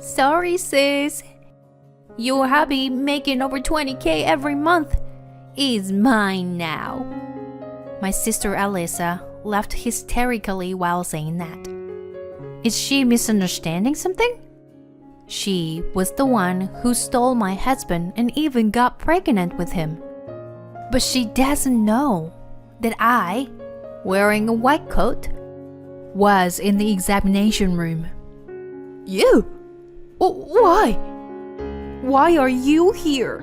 Sorry, sis. Your hubby making over 20K every month is mine now. My sister Alyssa laughed hysterically while saying that. Is she misunderstanding something? She was the one who stole my husband and even got pregnant with him. But she doesn't know that I, wearing a white coat, was in the examination room. You? Why? Why are you here?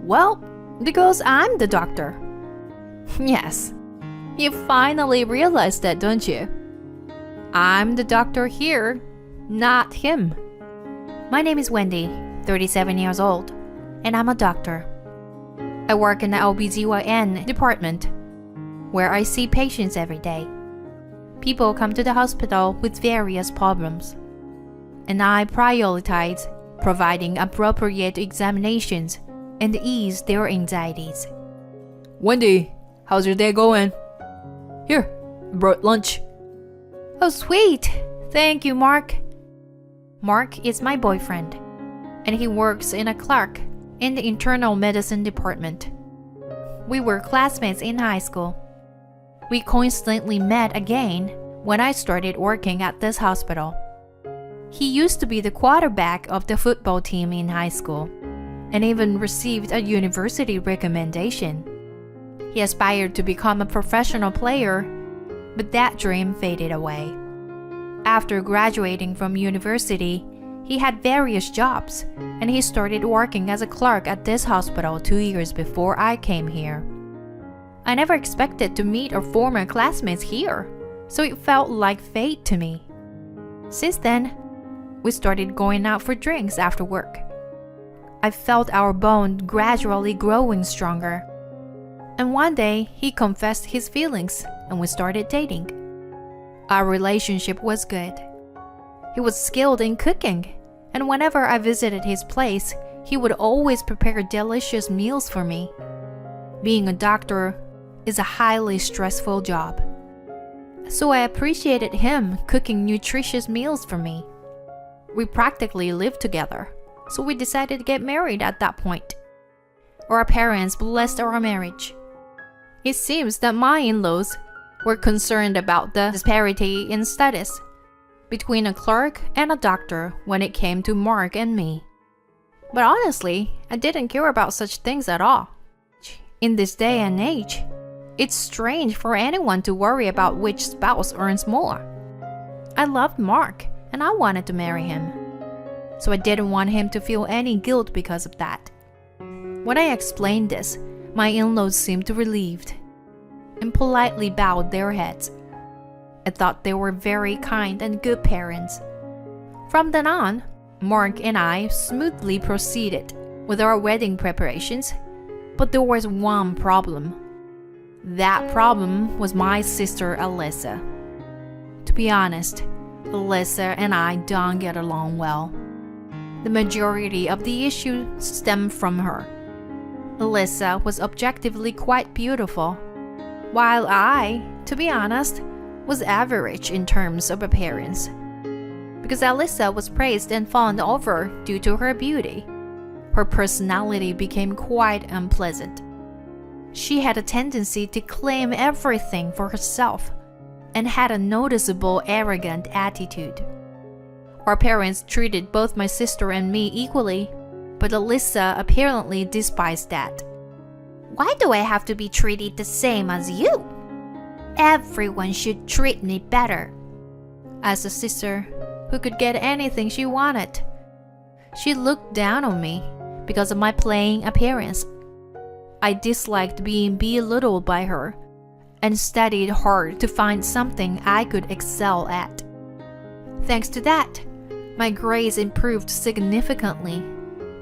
Well, because I'm the doctor. Yes, you finally realized that, don't you? I'm the doctor here, not him. My name is Wendy, 37 years old, and I'm a doctor. I work in the OBGYN department, where I see patients every day. People come to the hospital with various problems, and I prioritize providing appropriate examinations and ease their anxieties. Wendy, how's your day going? Here, I brought lunch. Oh, sweet. Thank you, Mark. Mark is my boyfriend, and he works in a clerk in the internal medicine department. We were classmates in high school. We coincidentally met again when I started working at this hospital. He used to be the quarterback of the football team in high school, and even received a university recommendation. He aspired to become a professional player, but that dream faded away. After graduating from university, he had various jobs, and he started working as a clerk at this hospital 2 years before I came here. I never expected to meet our former classmates here, so it felt like fate to me. Since then, we started going out for drinks after work. I felt our bond gradually growing stronger. And one day, he confessed his feelings and we started dating. Our relationship was good. He was skilled in cooking, and whenever I visited his place, he would always prepare delicious meals for me. Being a doctor is a highly stressful job, so I appreciated him cooking nutritious meals for me. We practically lived together, so we decided to get married at that point. Our parents blessed our marriage. It seems that my in-laws were concerned about the disparity in status between a clerk and a doctor when it came to Mark and me. But honestly, I didn't care about such things at all. In this day and age, it's strange for anyone to worry about which spouse earns more. I loved Mark, and I wanted to marry him, so I didn't want him to feel any guilt because of that. When I explained this, my in-laws seemed relieved and politely bowed their heads. I thought they were very kind and good parents. From then on, Mark and I smoothly proceeded with our wedding preparations, but there was one problem. That problem was my sister Alyssa. To be honest, Alyssa and I don't get along well. The majority of the issue stemmed from her. Alyssa was objectively quite beautiful, while I, to be honest, was average in terms of appearance. Because Alyssa was praised and fawned over due to her beauty, her personality became quite unpleasant. She had a tendency to claim everything for herself and had a noticeable arrogant attitude. Our parents treated both my sister and me equally, but Alyssa apparently despised that. Why do I have to be treated the same as you? Everyone should treat me better. As a sister who could get anything she wanted, she looked down on me because of my plain appearance. I disliked being belittled by her and studied hard to find something I could excel at. Thanks to that, my grades improved significantly,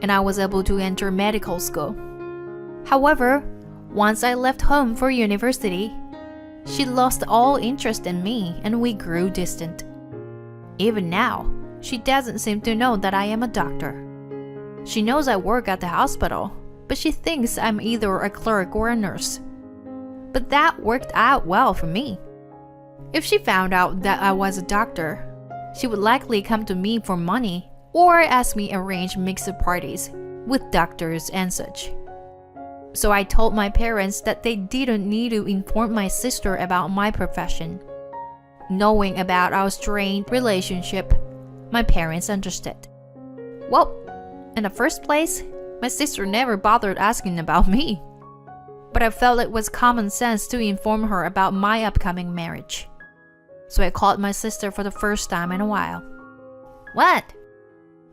and I was able to enter medical school. However, once I left home for university, she lost all interest in me and we grew distant. Even now, she doesn't seem to know that I am a doctor. She knows I work at the hospital, but she thinks I'm either a clerk or a nurse. But that worked out well for me. If she found out that I was a doctor, she would likely come to me for money or ask me arrange mixed parties with doctors and such. So I told my parents that they didn't need to inform my sister about my profession. Knowing about our strained relationship, my parents understood. Well, in the first place, my sister never bothered asking about me. But I felt it was common sense to inform her about my upcoming marriage. So I called my sister for the first time in a while. What?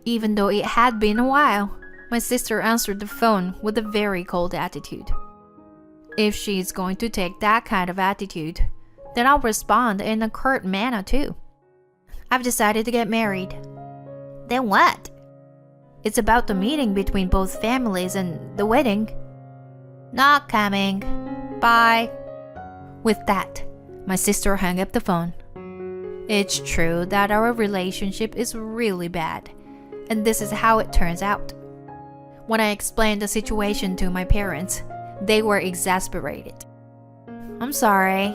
Even though it had been a while, my sister answered the phone with a very cold attitude. If she's going to take that kind of attitude, then I'll respond in a curt manner too. I've decided to get married. Then what? It's about the meeting between both families and the wedding. Not coming. Bye. With that, my sister hung up the phone. It's true that our relationship is really bad, and this is how it turns out. When I explained the situation to my parents, they were exasperated. I'm sorry.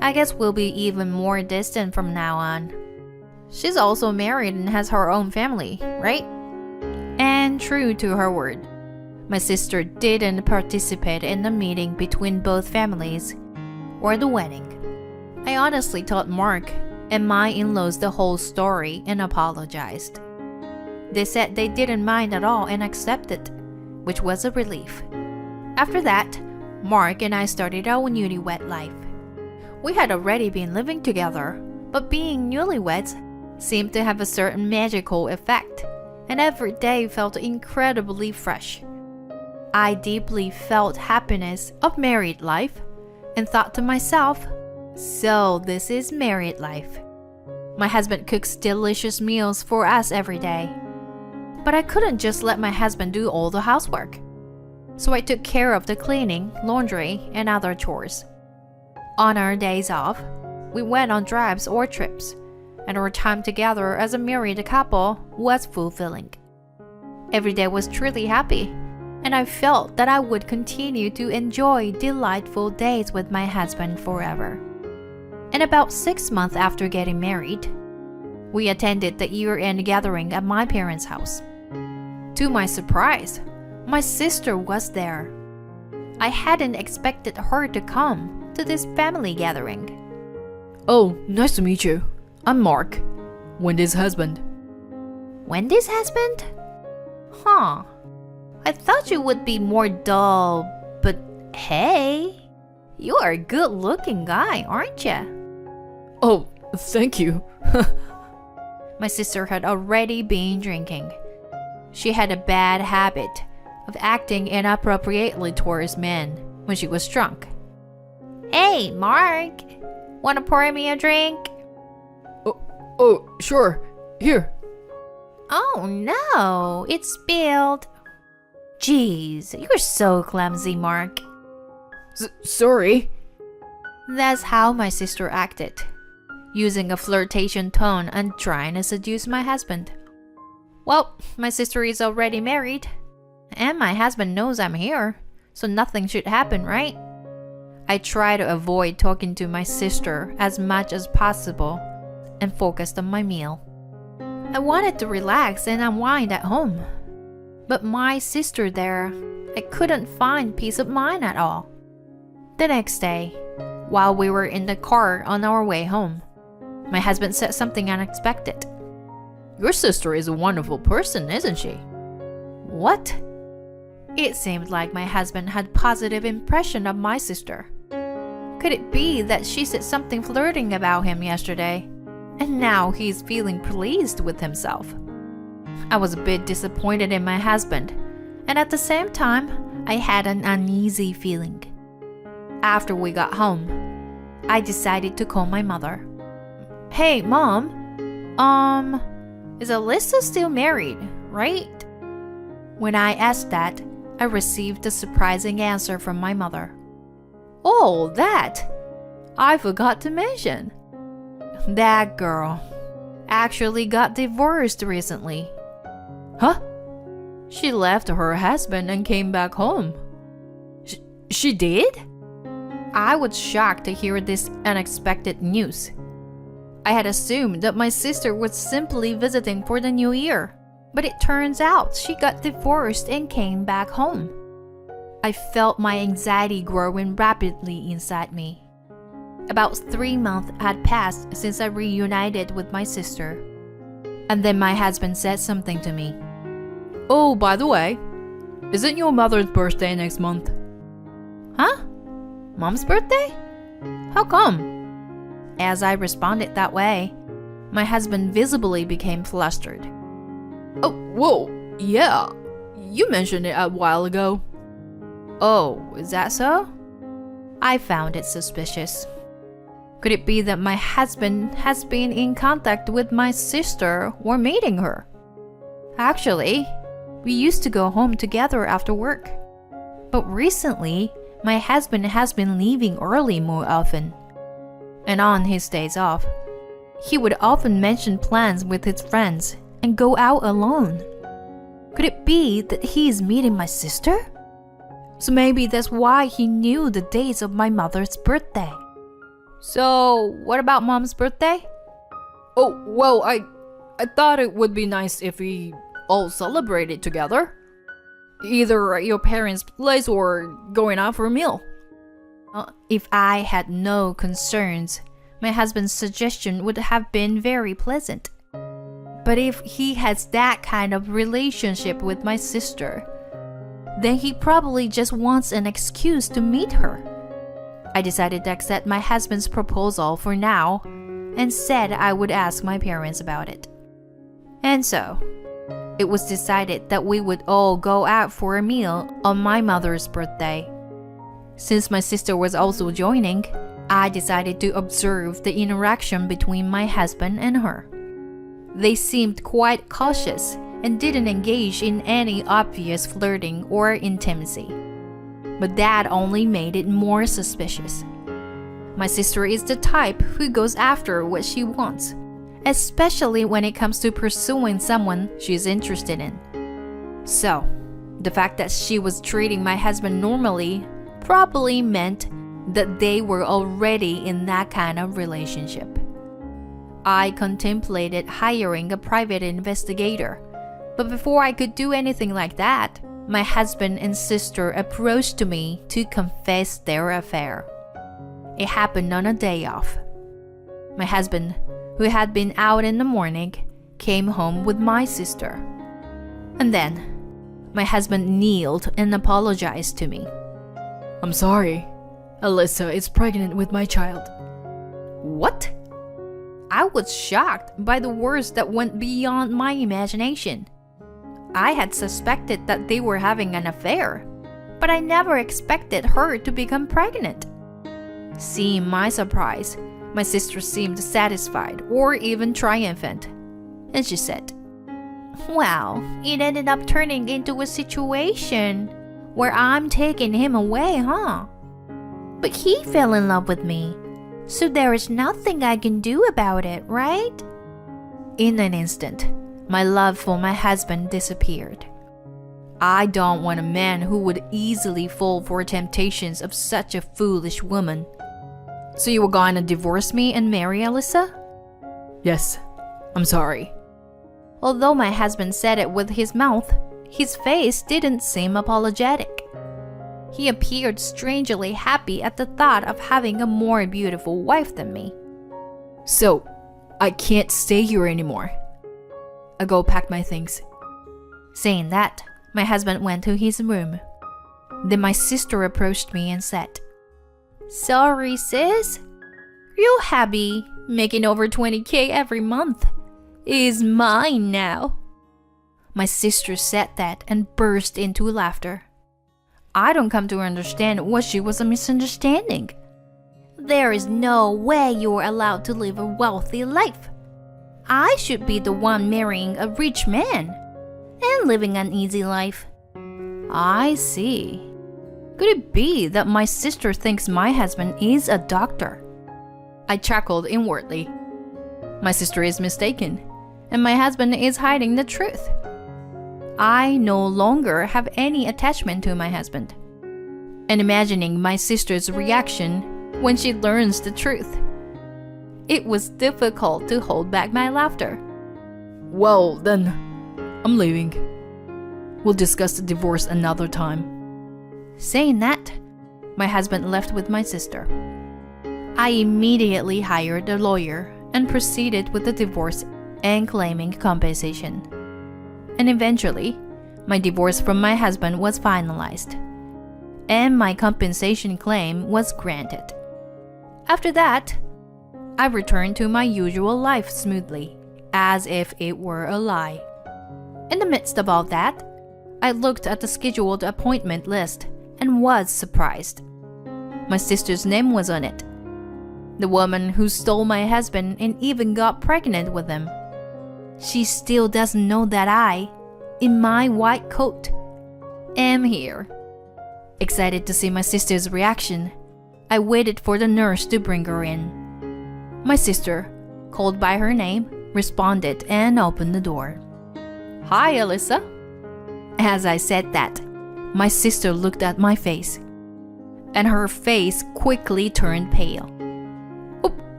I guess we'll be even more distant from now on. She's also married and has her own family, right? And true to her word, my sister didn't participate in the meeting between both families or the wedding. I honestly told Mark and my in-laws the whole story and apologized. They said they didn't mind at all and accepted, which was a relief. After that, Mark and I started our newlywed life. We had already been living together, but being newlyweds seemed to have a certain magical effect, and every day felt incredibly fresh. I deeply felt happiness of married life and thought to myself, so this is married life. My husband cooks delicious meals for us every day. But I couldn't just let my husband do all the housework. So I took care of the cleaning, laundry, and other chores. On our days off, we went on drives or trips, and our time together as a married couple was fulfilling. Every day was truly happy, and I felt that I would continue to enjoy delightful days with my husband forever. And about 6 months after getting married, we attended the year-end gathering at my parents' house. To my surprise, my sister was there. I hadn't expected her to come to this family gathering. Oh, nice to meet you. I'm Mark, Wendy's husband. Wendy's husband? Huh. I thought you would be more dull, but hey, you are a good-looking guy, aren't you? Oh, thank you. My sister had already been drinking. She had a bad habit of acting inappropriately towards men when she was drunk. Hey, Mark, want to pour me a drink? Oh, sure. Here. Oh no, it spilled. Jeez, you're so clumsy, Mark. Sorry. That's how my sister acted, using a flirtation tone and trying to seduce my husband. Well, my sister is already married, and my husband knows I'm here, so nothing should happen, right? I try to avoid talking to my sister as much as possible and focused on my meal. I wanted to relax and unwind at home, but my sister there, I couldn't find peace of mind at all. The next day, while we were in the car on our way home, my husband said something unexpected. Your sister is a wonderful person, isn't she? What? It seemed like my husband had a positive impression of my sister. Could it be that she said something flirting about him yesterday, and now he's feeling pleased with himself? I was a bit disappointed in my husband, and at the same time, I had an uneasy feeling. After we got home, I decided to call my mother. Hey, Mom, is Alyssa still married, right? When I asked that, I received a surprising answer from my mother. Oh, that! I forgot to mention. That girl actually got divorced recently. Huh? She left her husband and came back home. She did? I was shocked to hear this unexpected news. I had assumed that my sister was simply visiting for the new year, But it turns out she got divorced and came back home. I felt my anxiety growing rapidly inside me. About 3 months had passed since I reunited with my sister. And then my husband said something to me. Oh, by the way, isn't your mother's birthday next month? Huh? Mom's birthday? How come? As I responded that way, my husband visibly became flustered. Oh, whoa, yeah. You mentioned it a while ago. Oh, is that so? I found it suspicious. Could it be that my husband has been in contact with my sister or meeting her? Actually, we used to go home together after work. But recently, my husband has been leaving early more often. And on his days off, he would often mention plans with his friends and go out alone. Could it be that he is meeting my sister? So maybe that's why he knew the dates of my mother's birthday. So, what about Mom's birthday? Oh, well, I thought it would be nice if we all celebrated together. Either at your parents' place or going out for a meal. If I had no concerns, my husband's suggestion would have been very pleasant. But if he has that kind of relationship with my sister, then he probably just wants an excuse to meet her. I decided to accept my husband's proposal for now and said I would ask my parents about it. And so, it was decided that we would all go out for a meal on my mother's birthday. Since my sister was also joining, I decided to observe the interaction between my husband and her. They seemed quite cautious and didn't engage in any obvious flirting or intimacy. But that only made it more suspicious. My sister is the type who goes after what she wants, especially when it comes to pursuing someone she's interested in. So, the fact that she was treating my husband normally probably meant that they were already in that kind of relationship. I contemplated hiring a private investigator, but before I could do anything like that, my husband and sister approached me to confess their affair. It happened on a day off. My husband, who had been out in the morning, came home with my sister. And then, my husband kneeled and apologized to me. I'm sorry. Alyssa is pregnant with my child. What? I was shocked by the words that went beyond my imagination. I had suspected that they were having an affair, but I never expected her to become pregnant. Seeing my surprise, my sister seemed satisfied or even triumphant, and she said, "Well, it ended up turning into a situation where I'm taking him away, huh? But he fell in love with me, so there is nothing I can do about it, right?" In an instant, my love for my husband disappeared. I don't want a man who would easily fall for temptations of such a foolish woman. So you were going to divorce me and marry Alyssa? Yes, I'm sorry. Although my husband said it with his mouth, his face didn't seem apologetic. He appeared strangely happy at the thought of having a more beautiful wife than me. So, I can't stay here anymore. I go pack my things. Saying that, my husband went to his room. Then my sister approached me and said, "Sorry, sis. Your hubby, making over 20K every month, is mine now." My sister said that and burst into laughter. I don't come to understand what she was misunderstanding. There is no way you're allowed to live a wealthy life. I should be the one marrying a rich man and living an easy life. I see. Could it be that my sister thinks my husband is a doctor? I chuckled inwardly. My sister is mistaken, and my husband is hiding the truth. I no longer have any attachment to my husband. And imagining my sister's reaction when she learns the truth, it was difficult to hold back my laughter. Well, then, I'm leaving. We'll discuss the divorce another time. Saying that, my husband left with my sister. I immediately hired a lawyer and proceeded with the divorce and claiming compensation. And eventually, my divorce from my husband was finalized, and my compensation claim was granted. After that, I returned to my usual life smoothly, as if it were a lie. In the midst of all that, I looked at the scheduled appointment list and was surprised. My sister's name was on it. The woman who stole my husband and even got pregnant with him. She still doesn't know that I, in my white coat, am here. Excited to see my sister's reaction, I waited for the nurse to bring her in. My sister, called by her name, responded and opened the door. Hi, Alyssa. As I said that, my sister looked at my face, and her face quickly turned pale.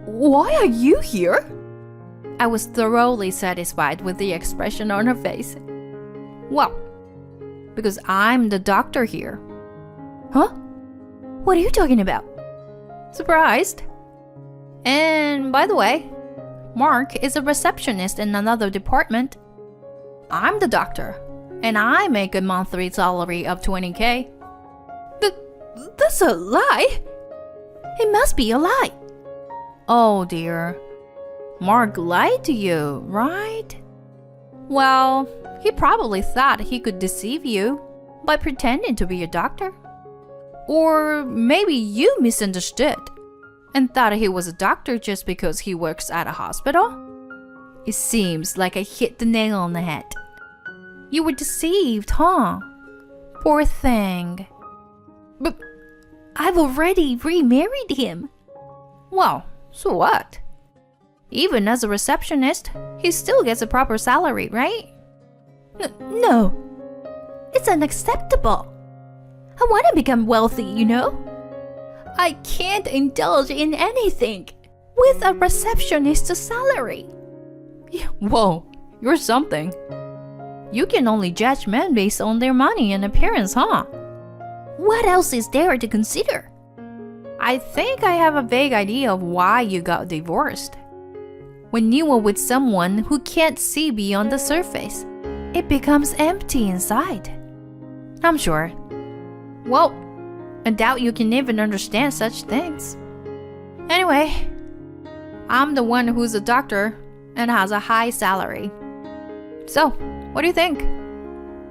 Why are you here? I was thoroughly satisfied with the expression on her face. Well, because I'm the doctor here. Huh? What are you talking about? Surprised? And by the way, Mark is a receptionist in another department. I'm the doctor, and I make a monthly salary of 20K. That's a lie. It must be a lie. Oh dear. Mark lied to you, right? Well, he probably thought he could deceive you by pretending to be a doctor. Or maybe you misunderstood and thought he was a doctor just because he works at a hospital. It seems like I hit the nail on the head. You were deceived, huh? Poor thing. But I've already remarried him. Well, so what? Even as a receptionist, he still gets a proper salary, right? No. It's unacceptable. I want to become wealthy, you know? I can't indulge in anything with a receptionist's salary. Whoa, you're something. You can only judge men based on their money and appearance, huh? What else is there to consider? I think I have a vague idea of why you got divorced. When you are with someone who can't see beyond the surface, it becomes empty inside. I'm sure. Well, I doubt you can even understand such things. Anyway, I'm the one who's a doctor and has a high salary. So, what do you think?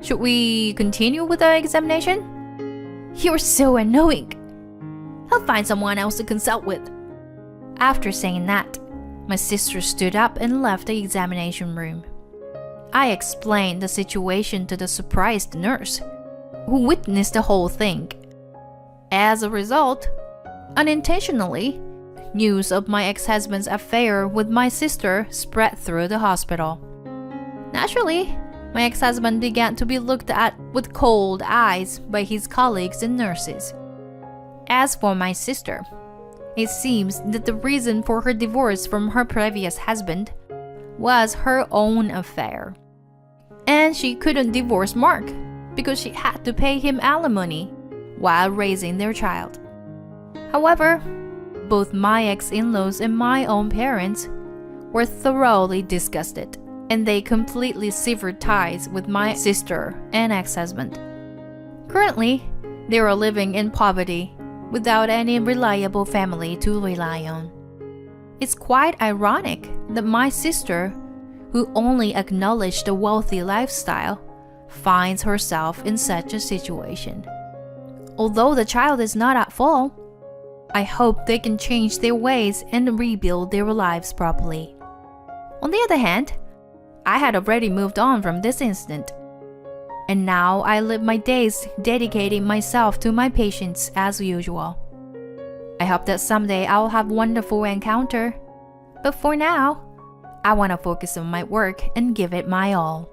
Should we continue with the examination? You're so annoying. I'll find someone else to consult with. After saying that, my sister stood up and left the examination room. I explained the situation to the surprised nurse, who witnessed the whole thing. As a result, unintentionally, news of my ex-husband's affair with my sister spread through the hospital. Naturally, my ex-husband began to be looked at with cold eyes by his colleagues and nurses. As for my sister, it seems that the reason for her divorce from her previous husband was her own affair. And she couldn't divorce Mark because she had to pay him alimony while raising their child. However, both my ex-in-laws and my own parents were thoroughly disgusted, and they completely severed ties with my sister and ex-husband. Currently, they are living in poverty without any reliable family to rely on. It's quite ironic that my sister, who only acknowledged a wealthy lifestyle, finds herself in such a situation. Although the child is not at fault, I hope they can change their ways and rebuild their lives properly. On the other hand, I had already moved on from this incident, and now I live my days dedicating myself to my patients as usual. I hope that someday I'll have a wonderful encounter, but for now, I want to focus on my work and give it my all.